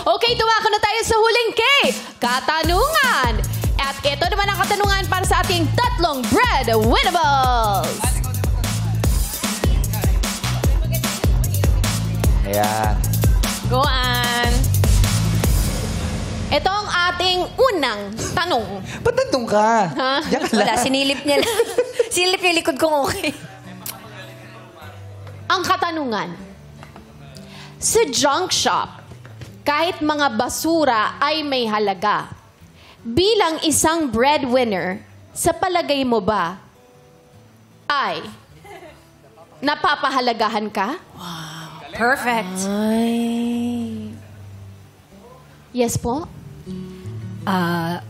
Okay, dumako na tayo sa huling K, katanungan. At ito naman ang katanungan para sa ating tatlong bread winnables. Ayan. Go on. Ito ang ating unang tanong. Ba't nandun ka? Ha? Diyan ka lang. Wala, sinilip niya lang. Sinilip niya yung likod kong okay. Ang katanungan, sa junk shop, kahit mga basura ay may halaga. Bilang isang breadwinner, sa palagay mo ba ay napapahalagahan ka? Perfect. Yes po?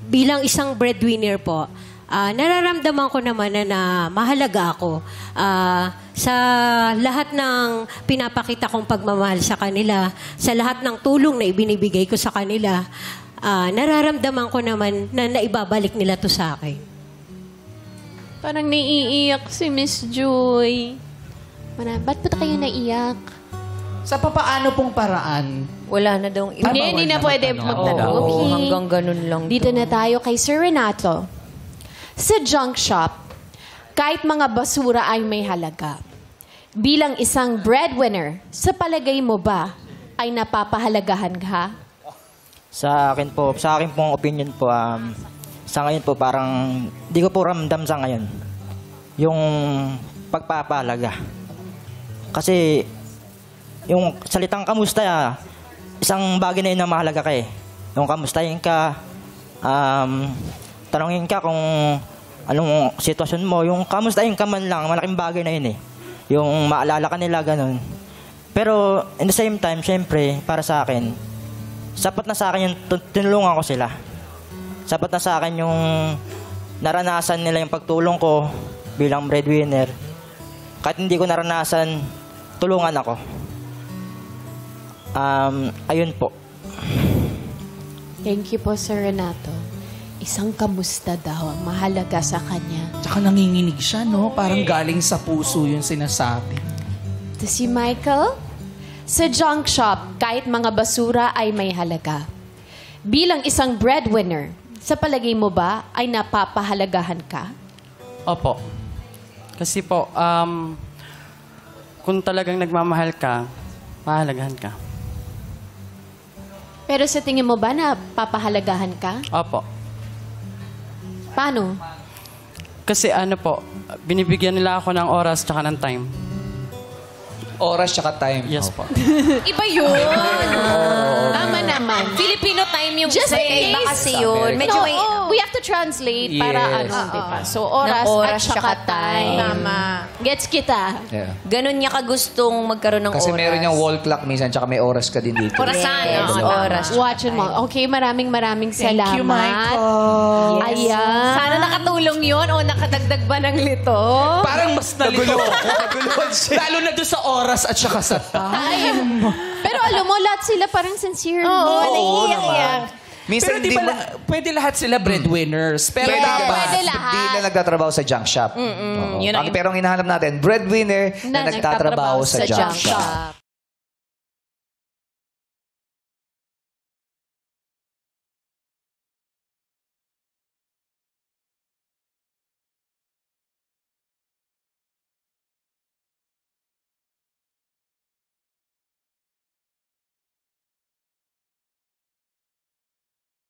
Bilang isang breadwinner po, nararamdaman ko naman na mahalaga ako sa lahat ng pinapakita kong pagmamahal sa kanila, sa lahat ng tulong na ibinibigay ko sa kanila. Nararamdaman ko naman na naibabalik nila to sa akin. Parang naiiyak si Miss Joy. Ba't po kayo naiyak? Sa papaano pong paraan? Wala na daw. Hindi na pwede magtanong. Oo, Okay. hanggang ganun lang. Dito na tayo kay Sir Renato. Sa junk shop, kahit mga basura ay may halaga. Bilang isang breadwinner, sa palagay mo ba ay napapahalagahan ka? Sa akin pong opinion po, sa ngayon po parang di ko po ramdam sa ngayon yung pagpapahalaga. Kasi yung salitang kamusta, isang bagay na yun na mahalaga ka eh. Yung kamustahin ka, tanongin ka kung anong sitwasyon mo, yung kamustahin ka man lang, malaking bagay na yun eh. Yung maalala ka nila, ganun. Pero in the same time, syempre, para sa akin, sapat na sa akin yung tinulungan ko sila. Sapat na sa akin yung naranasan nila yung pagtulong ko bilang breadwinner. Kahit hindi ko naranasan, tulungan ako. Ayun po. Thank you po, Sir Renato. Isang kamusta daw ang mahalaga sa kanya. Tsaka nanginginig siya, no? Parang galing sa puso yung sinasabi. Ito si Michael. Sa junk shop, kahit mga basura ay may halaga. Bilang isang breadwinner, sa palagay mo ba ay napapahalagahan ka? Opo. Kasi po, kung talagang nagmamahal ka, mahalagahan ka. Pero sa tingin mo ba na papahalagahan ka? Opo. Paano? Kasi ano po, binibigyan nila ako ng oras tsaka ng time. Oras tsaka time. Yes po. Iba yun. Tama naman. Filipino time yung Just sa in iba case. kasi yun. Medyo may... we have to translate para Yes. diba? So, oras, oras at saka tsaka time. Tama. Gets kita. Yeah. Ganun niya kagustong magkaroon ng Kasi oras. meron yung wall clock minsan, tsaka may oras ka din dito. Orasan. Yes, Oras. Watch mo. Okay, maraming salamat. Thank you, Michael. Ayan. Sana nakatulong yun o nakadagdag ba ng lito? Parang mas nalito. Lalo na doon sa oras at saka sa time. Pero alam mo, lahat sila parang sincere. Oo, naiiyak-iyak. Minsan Pero di ba pwede lahat sila breadwinners. Pero Yes. dapat... Pwede lahat. Hindi na nagtatrabaho sa junk shop. Oo. Yun ang Pero ang hinahanap natin, breadwinner na nagtatrabaho sa junk shop.